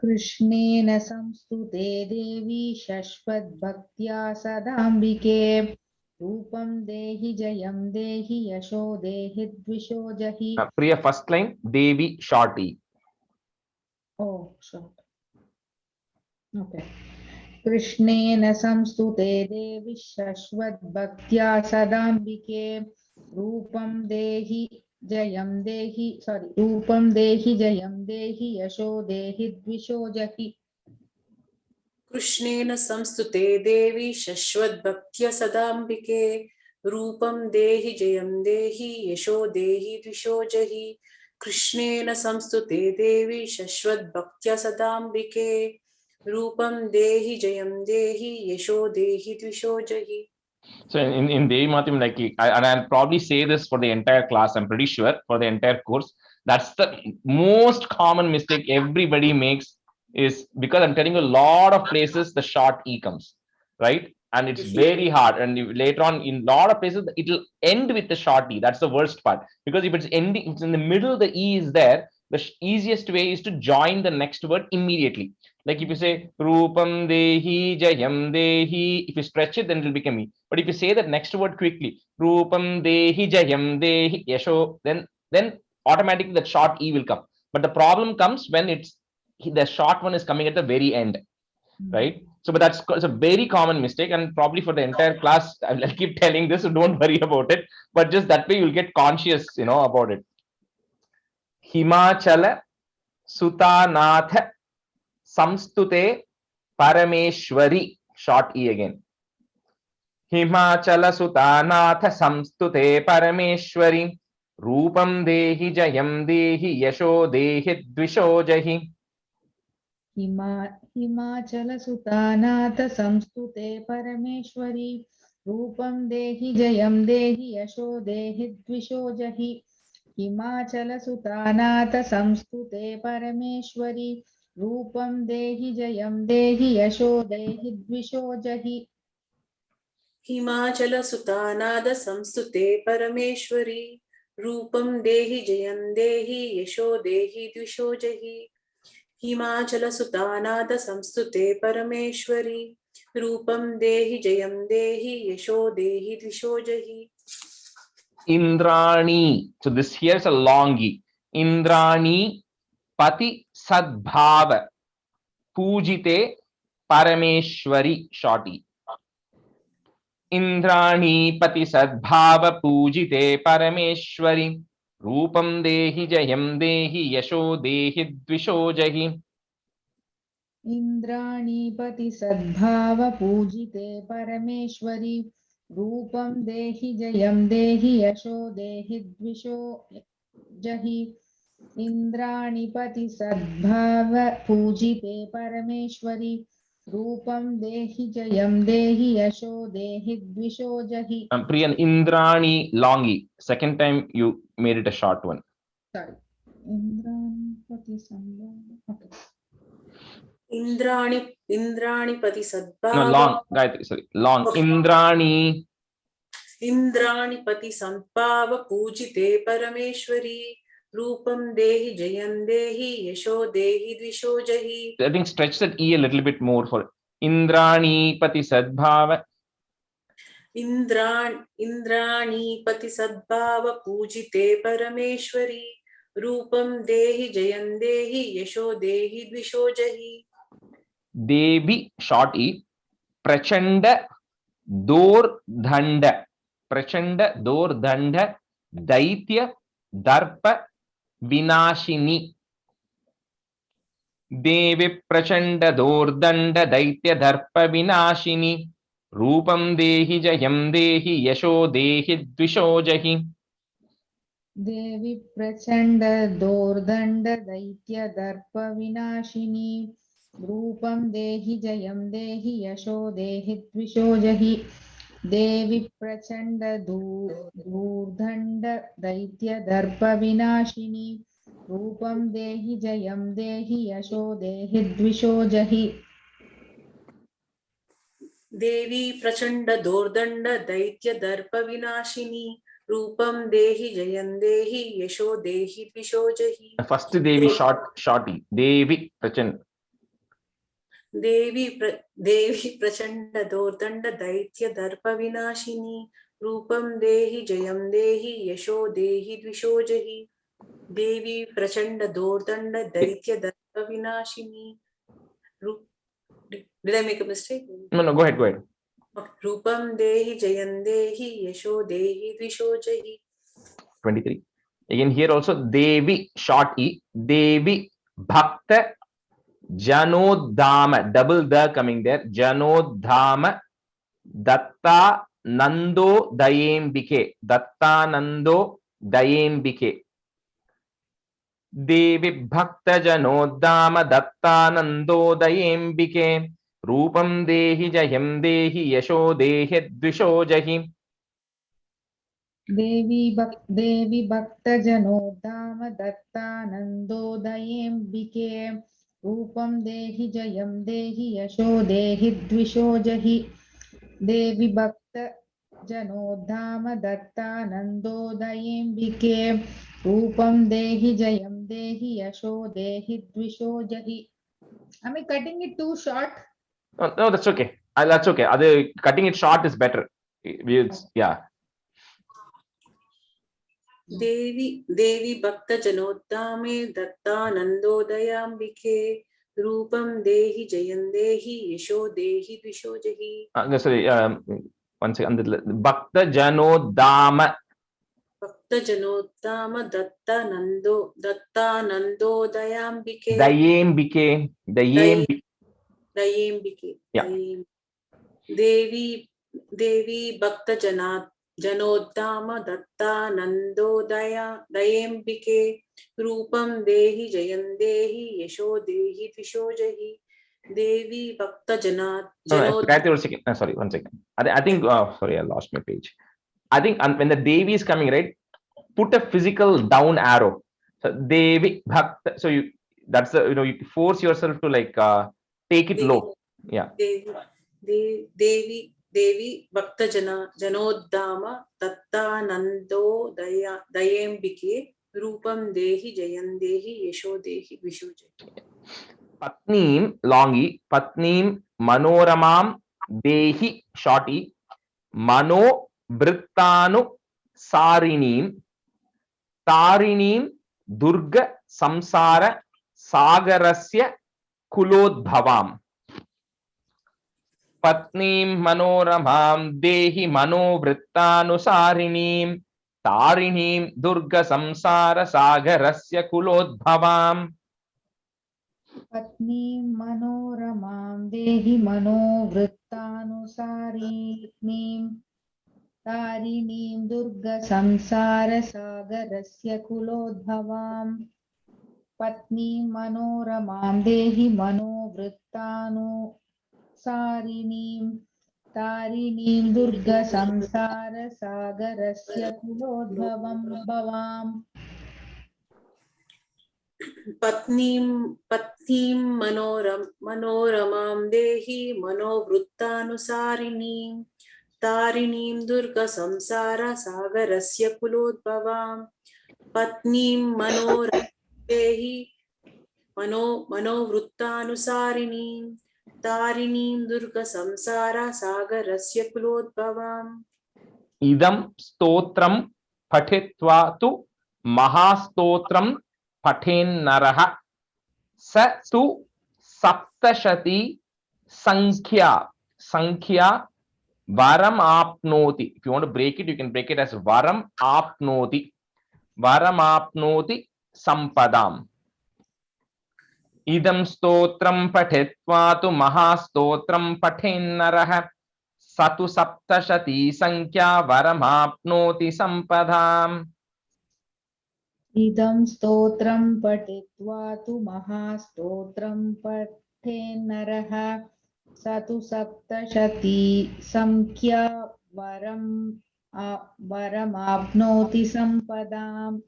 कृष्णेन संस्तुते देवी शश्वद्भक्त्या सदाम्बिके रूपं देहि जयं देहि यशो देहि द्विषो जहि. Priya, first line देवी short e. Oh, short. Okay. कृष्णेन संस्तुते देवी शश्वद्भक्त्या सदाम्बिके रूपं देहि जयं देहि रूपं देहि जयं देहि यशो देहि द्विषो जहि. कृष्णेन संस्तुते देवी शश्वद्भक्त्या सदाम्बिके रूपं देहि जयं देहि यशो देहि द्विषो जहि. कृष्णेन संस्तुते देवी शश्वद्भक्त्या सदाम्बिके रूपं देहि जयं देहि यशो देहि द्विषो जहि. So in Devi Matim, like, and I'll probably say this for the entire class, I'm pretty sure, for the entire course, that's the most common mistake everybody makes, is because I'm telling you a lot of places the short e comes, right? And it's very hard. And later on, in a lot of places, it'll end with the short e. That's the worst part. Because if it's ending, it's in the middle, the e is there. The easiest way is to join the next word immediately. Like if you say Rupam Dehi Jayam Dehi, if you stretch it, then it will become e. But if you say that next word quickly, Rupam Dehi Jayam Dehi Yasho, then automatically that short e will come. But the problem comes when it's the short one is coming at the very end, right? So, but that's a very common mistake, and probably for the entire class, I'll keep telling this, so don't worry about it. But just that way, you'll get conscious, about it. Himachala Sutanath Samstute Parameshwari, short e again. Himachala Sutanath Samstute Parameshwari Rupam Dehi Jayam Dehi Yasho Dehi Dvisho Jahi. Himachal सुतानाथ संस्तुते परमेश्वरी रूपं देहि जयं देहि यशो देहि द्विषो जहि. हिमाचल सुतानाथ संस्तुते परमेश्वरी रूपं देहि जयं देहि यशो देहि द्विषो जहि. हिमाचल सुतानाद संस्तुते परमेश्वरी रूपं देहि जयं देहि यशो देहि द्विषो जहि. हिमाचल सुतानाद संस्तुते परमेश्वरी रूपं देहि जयं देहि यशो देहि द्विषो जहि. Indrani. So this here's a long e. Indrani Pati Sadbhava Pujite Parameshwari, short e. Indrani Pati Sadbhava Pujite Parameshwari Rupam Dehi Jayam Dehi Yasho Dehi Dvisho Jahi. इंद्राणीपति सद्भाव पूजिते परमेश्वरी रूपं देहि जयं देहि यशो देहि द्विषो जहि. इंद्राणीपति सद्भाव पूजिते परमेश्वरी रूपं देहि जयं देहि यशो देहि द्विषो जहि. Priyan, Indrani long e. Second time you made it a short one. Sorry. इंद्राणीपति सद्भाव. Okay. इंद्राणि पति No, सद्भाव long. Gayatri, sorry. Long. Indrani. इंद्राणि पति संभाव पूजिते परमेश्वरी रूपं देहि जयं देहि यशो देहि द्विषो जहि. I think stretch that E a little bit more for Indrani Pati Sadbhava. इंद्राणीपति सद्भाव पूजिते परमेश्वरी रूपं देहि जयं देहि यशो देहि द्विषो जहि. Devi short E. Prachanda Dordhanda. Prachanda Dordhanda Daitya Darpa Vinashini. Devi Prachanda Dordhanda Daitya Darpa Vinashini. Rupam Dehi Jayam Dehi Yasho Dehi Dvisho Jahi. देवी प्रचंड दोर्दंड दैत्य दर्प विनाशिनी रूपं देहि जयं देहि यशो देहि द्विषो जहि. देवी प्रचंड दूर्दंड दैत्य दर्प विनाशिनी रूपं देहि जयं देहि यशो देहि द्विषो जहि. देवी प्रचंड दोर्दंड दैत्य दर्प विनाशिनी रूपं देहि जयं देहि यशो देहि द्विषो जहि. First Devi short E. Devi Prachanda. देवी प्रचंड दोर्दंड दैत्य दर्प विनाशिनी रूपं देहि जयं देहि यशो देहि द्विषो जहि. देवी प्रचंड दोर्दंड दैत्य दर्प विनाशिनी. Did I make a mistake? No, go ahead. रूपं देहि जयं देहि यशो देहि द्विषो जहि. 23. Again here also Devi short E. Devi Bhakta Janodhama, double the coming there. Janodhama Datta Nando Dayembike. Datta Nando Dayembike. Devi Bhakta Janodhama Datta Nando Dayembike. Rupam Dehi Jayam Dehi Yasho Dehi Dvisho Jahi. देवी भक्त जनोद्धाम दत्तानन्दोदयेऽम्बिके रूपं देहि जयं देहि यशो देहि द्विषो जहि. देवी भक्त जनोद्धाम दत्तानन्दोदयेऽम्बिके रूपं देहि जयं देहि यशो देहि द्विषो जहि. Am I cutting it too short? No, that's okay. That's okay. Cutting it short is better. Yeah. देवी भक्त जनोद्धामे दत्तानन्दोदयाम्बिके रूपं देहि जयं देहि यशो देहि द्विषो जहि. Sorry, one second. Bhakta Janodhama. भक्त जनोद्धाम दत्तानन्दोदयाम्बिके. Dayembike. दयेम्बिके. Yeah. देवी भक्त जनोद्धाम दत्तानन्दोदयेम्बिके रूपं देहि जयं देहि यशो देहि द्विषो जहि. देवी भक्त Sorry, one second. I think sorry, I lost my page. I think when the Devi is coming, right, put a physical down arrow. So Devi Bhakta. So that's the you force yourself to like take it low. Yeah. देवी भक्त जनोद्धाम दत्तानन्दोदयेम्बिके रूपं देहि जयं देहि यशो देहि द्विषो जहि. Patneem longi, Patneem Manoramam Dehi shorty, Mano Brittanu Sarineem, Tarineem Durga Samsara Sagarasya Kulodbhavam. Patneem Manoramam Dehi Mano Brittanu Sarineem, Tarineem Durga Samsara Sagarasya Kulodbhavam. पत्नी मनोरमां देहि मनोवृत्तानुसारिणीं तारिणीं दुर्गसंसारसागरस्य कुलोद्भवां. पत्नी मनोरमां देहि मनोवृत्तानुसारिणीं तारिणीं दुर्गसंसारसागरस्य कुलोद्भवं भवाम्. पत्नीं मनोरमां देहि मनोवृत्तानुसारिणीं तारिणीं दुर्गसंसारसागरस्य कुलोद्भवां पत्नीं मनोरमां देहि मनोवृत्तानुसारिणीं तारिणीं दुर्गसंसारसागरस्य कुलोद्भवाम् इदं स्तोत्रं पठित्वा तु महास्तोत्रं पठेन्नरः स तु सप्तशती संख्या varam apnoti. If you want to break it, you can break it as varam apnoti sampadam. Idam stotram pathetva tu mahastotram pathenarah satu saptashati sankhya varam apnoti sampadam. idam stotram patitva tu mahastotram pathenarah satu saptashati samkhya varamapnoti sampadam.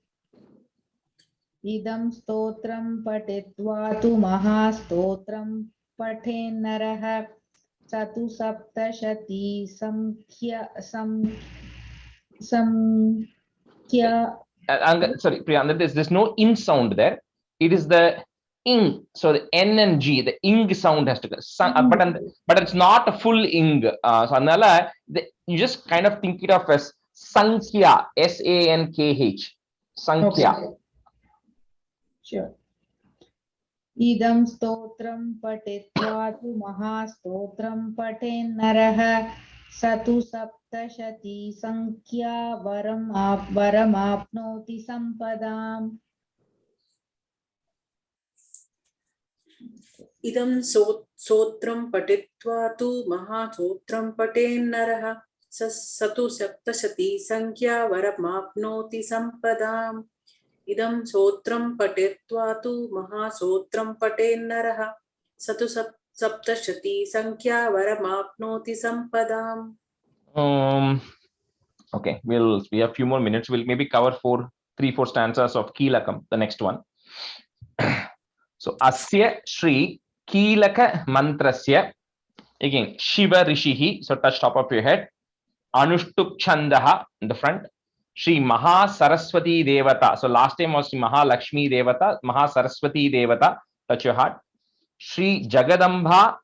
Idam stotram patitva tu mahastotram pathenarah satu saptashati samkhya Sorry, Priya, there's no in sound there. It is the ing. So the N and G, the ing sound has to go. But it's not a full ing. So anala, you just kind of think it of as sankhya, SANKH. Sankhya. Okay. Sure. Idam stotram patitva tu mahastotram patennarah satu saptashati sankhya varamapnoti sampadam. Idam sotram patitva tu mahasotram patennarah satu saptashati sankhya varamapnoti sampadam. Idam sotram patitva tu mahasotram patennarah satu saptashati sankhya varamapnoti sampadam. Okay, we have a few more minutes. We'll maybe cover 3-4 stanzas of Keelakam, the next one. So asya Shri Keelaka mantrasya, again Shiva Rishihi, so touch top of your head, Anushtuk Chandaha in the front, Shri Maha Saraswati Devata, so last time was Shri Maha Lakshmi Devata, Maha Saraswati Devata, touch your heart, Shri Jagadamba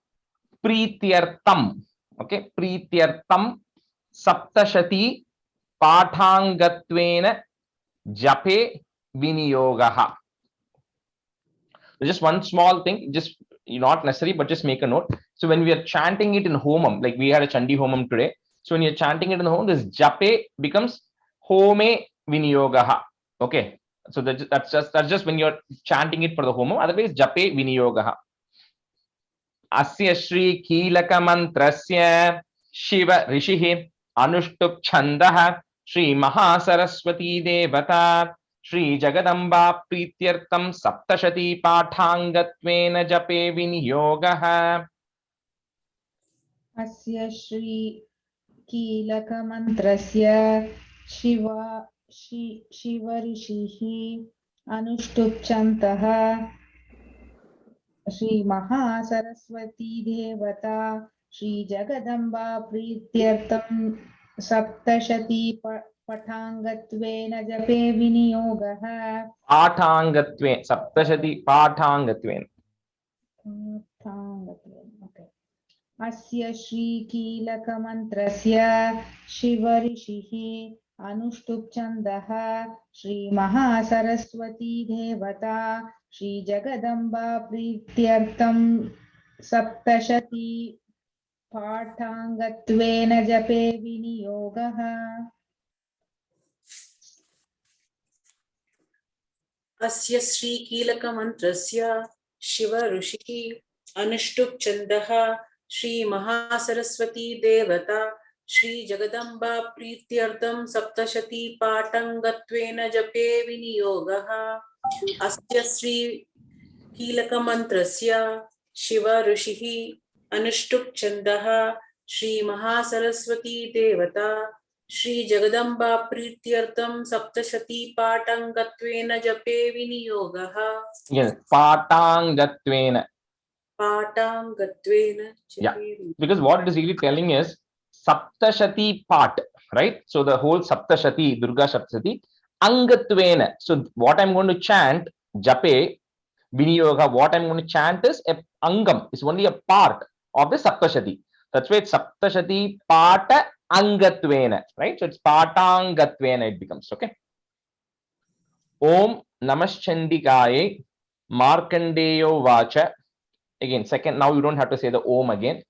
Prityartam, okay, Prityartam Saptashati Pathangatvena Jape Viniyogaha. Just one small thing, just not necessary, but just make a note. So when we are chanting it in Homam, like we had a Chandi Homam today. So when you're chanting it in the Homam, this Jape becomes Home Viniyogaha. Okay. So that's just when you're chanting it for the Homam. Otherwise, Jape Viniyogaha. Asya Shri Keelaka Mantrasya Shiva Rishihi Anushtuk Chandaha Shri Maha Saraswati Devata Shri Jagadamba Prityartam Saptashati Pathangatvena Jape Viniyogaha. Asya Shri Keelaka mantrasya Shiva Rishihi Anushtuk Chandaha Shri Maha Saraswati Devata Shri Jagadamba Prityartam Saptashati Pathangatvena Jape Viniyogaha. Pathangatvena Saptashati Pathangatvena. Okay. Asya Shri Keelaka mantrasya Shiva Rishihi Anushtuk Chandaha Shri Maha Saraswati Devata Shri Jagadamba Prityartam Saptashati Pathangatvena Jape Viniyogaha. Asya Shri Keelaka mantrasya Shiva Rishihi Anushtuk Chandaha Shri Maha Saraswati Devata Shri Jagadamba Prityartam Saptashati Patangatvena Jape Viniyogaha. Asya Shri Keelaka mantrasya Shiva Rishihi Anushtuk Chandaha Shri Maha Saraswati Devata Shri Jagdamba प्रीत्यर्थं सप्तशती पाठाङ्गत्वेन जपे विनियोगः Again, patangatvena. पाठाङ्गत्वेन Yeah, जपे because what it is really telling is Saptashati part, right? So the whole Saptashati, Durga Saptashati, Angatvena. So what I'm going to chant, Jape, Viniyoga, what I'm going to chant is a Angam, is only a part of the Saptashati. That's why it's Saptashati Pata Angatvena, right? So it's Patangatvena, it becomes, okay? Om Namaschandikaye Markandeyo Vacha. Again, second, now you don't have to say the Om again.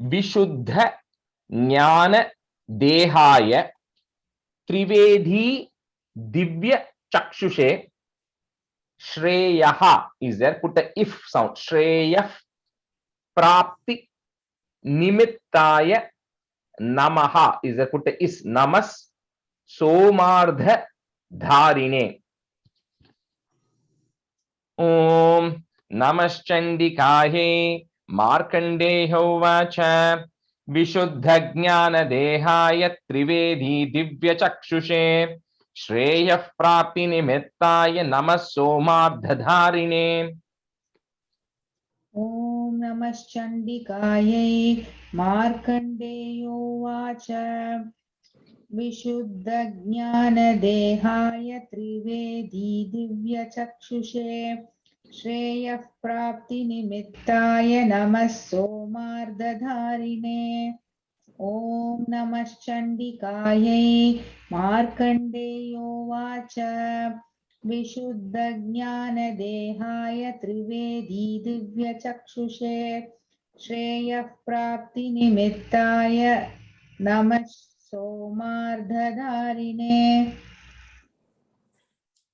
Vishuddha Jnana Dehaya Trivedi Divya Chakshushe Shreyaha is there. Put the if sound. Shreyah Prapti Nimittaya Namaha is there. Put the is. Namas Somardha Dharine. Om Namaschandikaye Markandeyo Vacha Vishuddha Jnana Dehaya Trivedi Divya Chakshushe Shreya Prapti Nimittaya Namas Somardha Om Namaschandikaye Markandeyo Vacha Vishuddha Jnana Dehaya Trivedi Divya Chakshushe Shreya Prapti Nimittaya Namas Somardha Dharine. Om Namaschandikaye Markandeyo Vacha Vishuddha Jnana Dehaya Trivedi Divya Chakshushe Shreya Prapti Nimittaya Namas Somardha Dharine.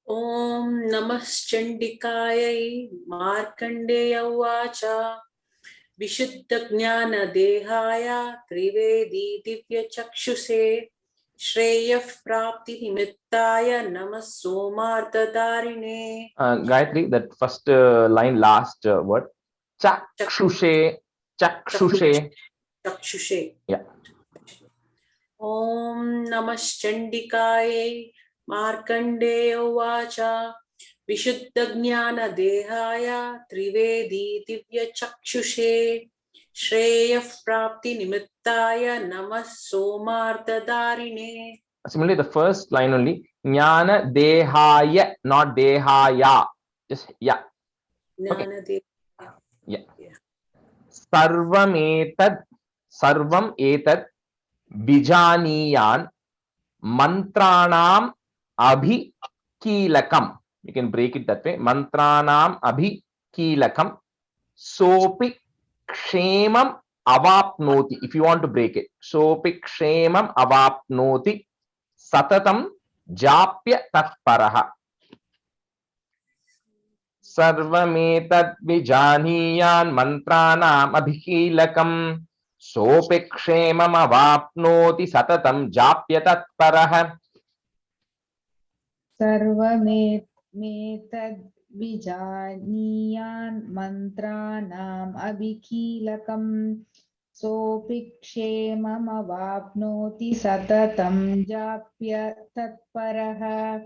Om Namaschandikaye Markandeya Vacha Vishuddha Jnana Dehaya Trivedi Divya Chakshuse Shreya Prapti Nimittaya Namas Somardha Dharine. Gayatri, that first line, last word. Chakshushe. Chakshushe. Chakshushe. Yeah. Om Namaschandikaye Markandeya Vacha Vishuddha Jnana Dehaya Trivedi Divya Chakshushe Shreya Prapti Nimittaya Namas Somardha Dharine. Similarly, the first line only. Jnana Dehaya, not Dehaya. Just yeah. Jnana Dehaya. Yeah. Sarvam etad Bijaniyan Mantranam Abhikilakam. You can break it that way. Mantranam Abhikilakam Sopi Kshemam Avapnoti. If you want to break it. Sopi Kshemam Avapnoti Satatam Japya Tatparaha. Sarvametad Vijaniyan Mantranam Abhikilakam Sopi Kshemam Avapnoti Satatam Japya Tatparaha. Sarvametad Vijaniyan Mantranam Abhikilakam Sopikshemam Avapnoti Satatam Japya Tatparaha.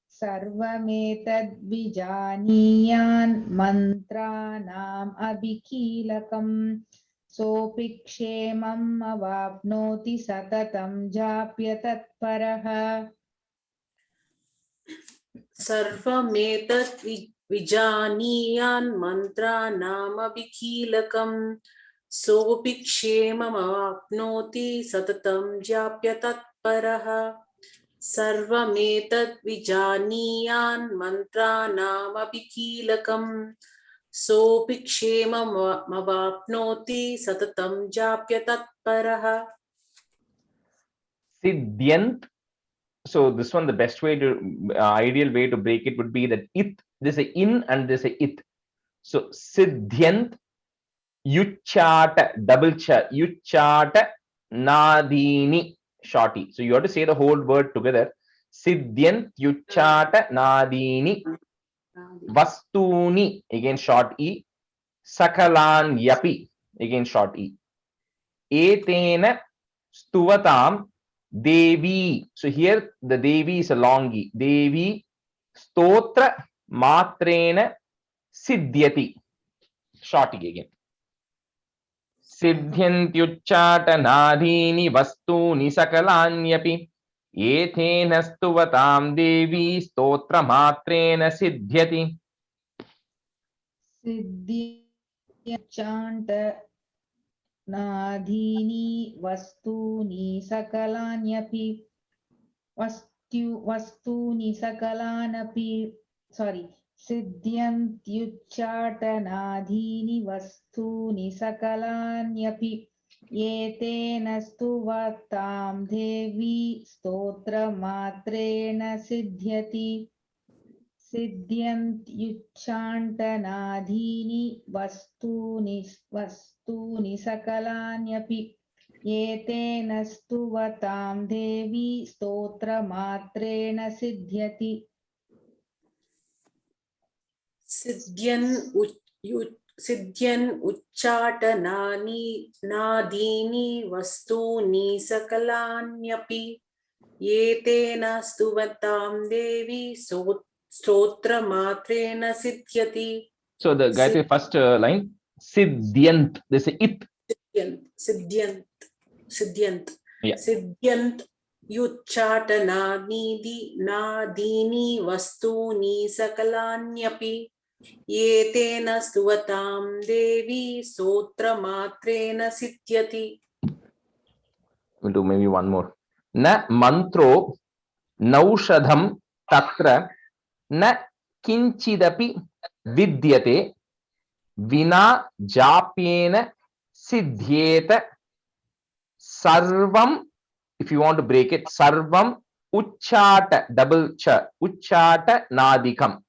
Sarvametad Vijaniyan Mantranam Abhikilakam Sopikshemam Avapnoti Satatam Japya Tatparaha. Sarvametad Vijaniyan Mantranam Abhikilakam Sopi Kshemam Avapnoti Satatam Japya Tatparaha. Sarvametad Vijaniyan Mantranam Abhikilakam Sopi Kshemam Avapnoti Satatam Japya Tatparaha. Siddhyant. So this one, the best way to ideal way to break it would be that it. There's a in and there's a it. So Siddhyant Yuchata double cha Yuchata Nadini shorty. So you have to say the whole word together. Siddhyant Yuchata Nadini Vastuni, again short e. Sakalan Yapi, again short e. Etena Stuvatam Devi. So here the Devi is a long E. Devi stotra matrena siddhyati. Short E again. सिद्ध्यन्त्युच्चाटनादीनि वस्तूनि सकलान्यपि एतेन स्तुवतां देवी स्तोत्रमात्रेण सिद्ध्यति. सिद्ध्यचान्त नाधीनि वस्तूनि सकलान्यपि वस्तूनि सकलानपि सिद्ध्यन्त्युच्चाटनाधीनि वस्तूनि सकलान्यपि एतेन स्तुवतां देवी स्तोत्रमात्रेण सिद्ध्यति. सिद्ध्यन्त्युच्चाटनाधीनि वस्तूनि सकलान्यपि एतेन स्तुवतां देवी स्तोत्रमात्रेण सिद्ध्यति. सिद्ध्यन् उच्चाटनादीनि वस्तूनि सकलान्यपि एतेन स्तुवतां देवी स्तोत्रमात्रेण सिद्ध्यति. So the Gayatri first line, siddhyant. This is it. Siddhyant. Yeah. Siddhyant युच्चाटनादीनि वस्तूनि सकलान्यपि एतेन स्तुवतां देवी स्तोत्रमात्रेण सिद्ध्यति. We'll do maybe one more. Na mantro naushadham tatra na kinchidapi vidyate vina japyena siddhyeta sarvam. If you want to break it, sarvam uchchata, double cha, uchchata nadikam.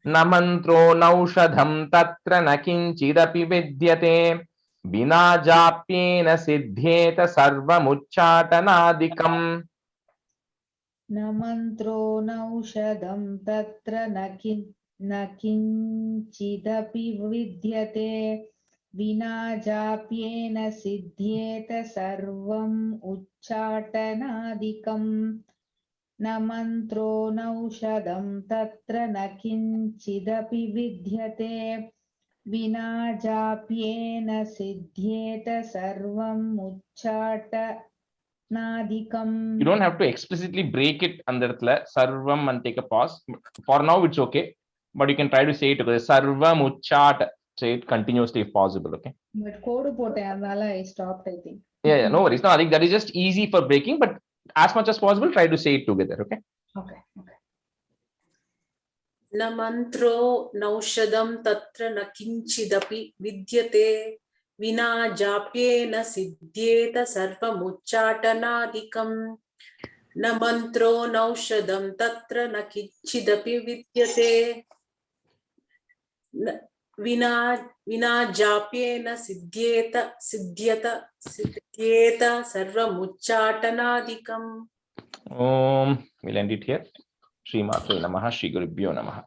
Namantro naushadham tatra na kinchidapi vidyate vina japyena siddhyeta sarvam uchchata nadikam. namantro naushadam tatra na kinchidapi vidyate vina japyena siddhyeta sarvam uchchatanadikam. namantro naushadam tatra na kinchidapi vidyate vina japyena siddhyeta sarvam uchchatanadikam. You don't have to explicitly break it under sarvam and take a pause. For now, it's okay, but you can try to say it together. Sarvam uchchata. Say it continuously if possible. Okay. But code pote adala I stopped, I think. Yeah, no worries. No, I think that is just easy for breaking, but as much as possible, try to say it together. Okay. Okay. न मन्त्रो नौषधं तत्र न किञ्चिदपि विद्यते विना जाप्येन सिद्ध्येत सर्वमुच्चाटनादिकम्. न मन्त्रो नौषधं तत्र न किञ्चिदपि विद्यते विना जाप्येन सिद्ध्येत सर्वमुच्चाटनादिकम्. We'll end it here. Shri Matre Namaha, Shri Gurubhyo Namaha.